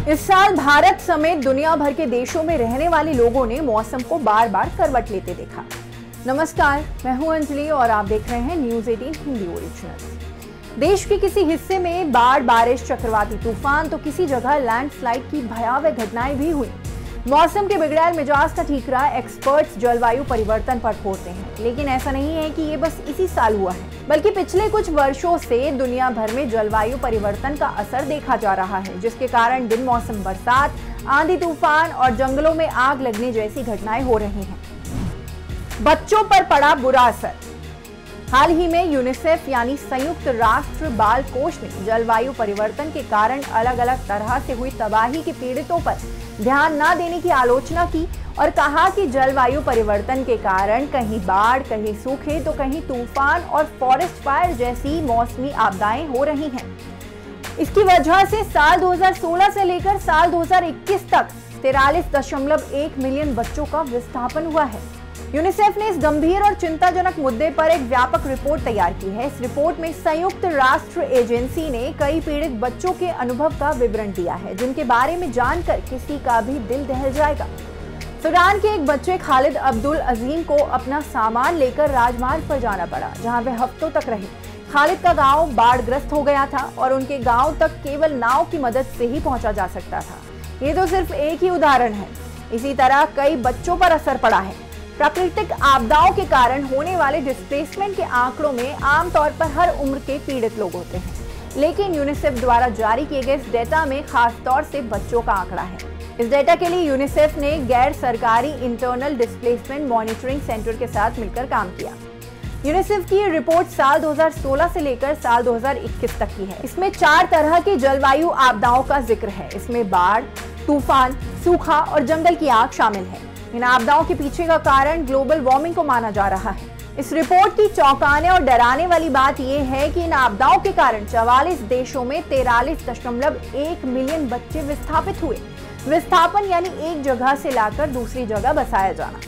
इस साल भारत समेत दुनिया भर के देशों में रहने वाले लोगों ने मौसम को बार बार करवट लेते देखा। नमस्कार, मैं हूं अंजलि और आप देख रहे हैं न्यूज़ 18 हिंदी ओरिजिनल्स। देश के किसी हिस्से में बाढ़, बारिश, चक्रवाती तूफान तो किसी जगह लैंडस्लाइड की भयावह घटनाएं भी हुई। मौसम के बिगड़ैल मिजाज का ठीकरा एक्सपर्ट्स जलवायु परिवर्तन पर फोड़ते हैं, लेकिन ऐसा नहीं है कि ये बस इसी साल हुआ है, बल्कि पिछले कुछ वर्षों से दुनिया भर में जलवायु परिवर्तन का असर देखा जा रहा है, जिसके कारण बिन मौसम बरसात, आंधी तूफान और जंगलों में आग लगने जैसी घटनाएं हो रही हैं। बच्चों पर पड़ा बुरा असर। हाल ही में यूनिसेफ यानी संयुक्त राष्ट्र बाल कोष ने जलवायु परिवर्तन के कारण अलग अलग तरह से हुई तबाही के पीड़ितों पर ध्यान न देने की आलोचना की और कहा कि जलवायु परिवर्तन के कारण कहीं बाढ़, कहीं सूखे तो कहीं तूफान और फॉरेस्ट फायर जैसी मौसमी आपदाएं हो रही हैं। इसकी वजह से साल 2016 से लेकर साल 2021 तक 43.1 मिलियन बच्चों का विस्थापन हुआ है। यूनिसेफ ने इस गंभीर और चिंताजनक मुद्दे पर एक व्यापक रिपोर्ट तैयार की है। इस रिपोर्ट में संयुक्त राष्ट्र एजेंसी ने कई पीड़ित बच्चों के अनुभव का विवरण दिया है, जिनके बारे में जानकर किसी का भी दिल दहल जाएगा। सूडान के एक बच्चे खालिद अब्दुल अजीम को अपना सामान लेकर राजमार्ग पर जाना पड़ा, जहां वे हफ्तों तक रहे। खालिद का गांव बाढ़ग्रस्त हो गया था और उनके गांव तक केवल नाव की मदद से ही पहुंचा जा सकता था। ये तो सिर्फ एक ही उदाहरण है। इसी तरह कई बच्चों पर असर पड़ा है। प्राकृतिक आपदाओं के कारण होने वाले डिस्प्लेसमेंट के आंकड़ों में आमतौर पर हर उम्र के पीड़ित लोग होते हैं, लेकिन यूनिसेफ द्वारा जारी किए गए इस डेटा में खास तौर से बच्चों का आंकड़ा है। इस डेटा के लिए यूनिसेफ ने गैर सरकारी इंटरनल डिस्प्लेसमेंट मॉनिटरिंग सेंटर के साथ मिलकर काम किया। यूनिसेफ की ये रिपोर्ट साल 2016 से लेकर साल 2021 तक की है। इसमें 4 तरह की जलवायु आपदाओं का जिक्र है। इसमें बाढ़, तूफान, सूखा और जंगल की आग शामिल है। इन आपदाओं के पीछे का कारण ग्लोबल वार्मिंग को माना जा रहा है। इस रिपोर्ट की चौंकाने और डराने वाली बात यह है कि इन आपदाओं के कारण 44 देशों में 43.1 मिलियन बच्चे विस्थापित हुए। विस्थापन यानी एक जगह से लाकर दूसरी जगह बसाया जाना।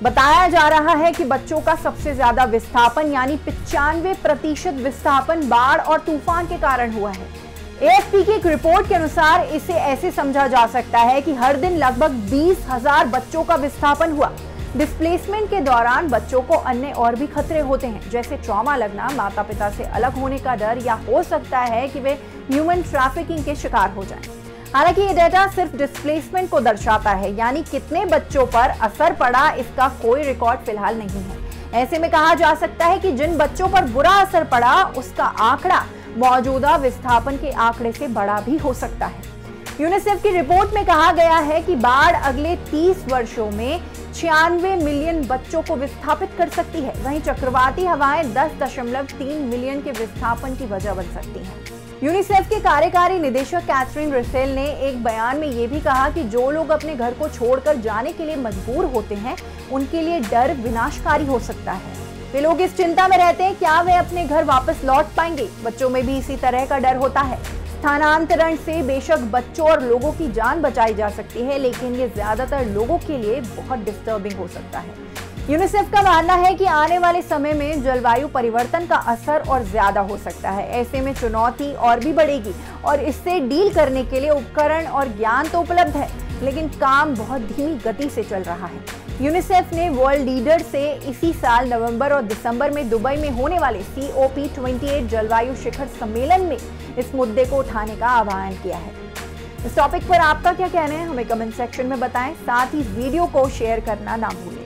बताया जा रहा है कि बच्चों का सबसे ज्यादा विस्थापन यानी 95% विस्थापन बाढ़ और तूफान के कारण हुआ है। एएफपी की एक रिपोर्ट के अनुसार इसे ऐसे समझा जा सकता है कि हर दिन लगभग 20,000 बच्चों का विस्थापन हुआ। डिस्प्लेसमेंट के दौरान बच्चों को अन्य और भी खतरे होते हैं, जैसे ट्रॉमा लगना, माता पिता से अलग होने का डर, या हो सकता है कि वे ह्यूमन ट्रैफिकिंग के शिकार हो जाएं। हालांकि ये डेटा सिर्फ डिस्प्लेसमेंट को दर्शाता है, यानी कितने बच्चों पर असर पड़ा इसका कोई रिकॉर्ड फिलहाल नहीं है। ऐसे में कहा जा सकता है कि जिन बच्चों पर बुरा असर पड़ा उसका आंकड़ा मौजूदा विस्थापन के आंकड़े से बड़ा भी हो सकता है। यूनिसेफ की रिपोर्ट में कहा गया है कि बाढ़ अगले 30 वर्षों में 96 मिलियन बच्चों को विस्थापित कर सकती है। वहीं चक्रवाती हवाएं 10.3 मिलियन के विस्थापन की वजह बन सकती हैं। यूनिसेफ के कार्यकारी निदेशक कैथरीन रसेल ने एक बयान में यह भी कहा कि जो लोग अपने घर को छोड़कर जाने के लिए मजबूर होते हैं, उनके लिए डर विनाशकारी हो सकता है। वे लोग इस चिंता में रहते हैं क्या वे अपने घर वापस लौट पाएंगे। बच्चों में भी इसी तरह का डर होता है। स्थानांतरण से बेशक बच्चों और लोगों की जान बचाई जा सकती है, लेकिन ये ज्यादातर लोगों के लिए बहुत डिस्टर्बिंग हो सकता है। यूनिसेफ का मानना है कि आने वाले समय में जलवायु परिवर्तन का असर और ज्यादा हो सकता है। ऐसे में चुनौती और भी बढ़ेगी और इससे डील करने के लिए उपकरण और ज्ञान तो उपलब्ध है, लेकिन काम बहुत धीमी गति से चल रहा है। यूनिसेफ ने वर्ल्ड लीडर से इसी साल नवंबर और दिसंबर में दुबई में होने वाले COP28 जलवायु शिखर सम्मेलन में इस मुद्दे को उठाने का आह्वान किया है। इस टॉपिक पर आपका क्या कहना है, हमें कमेंट सेक्शन में बताएं। साथ ही वीडियो को शेयर करना ना भूलें।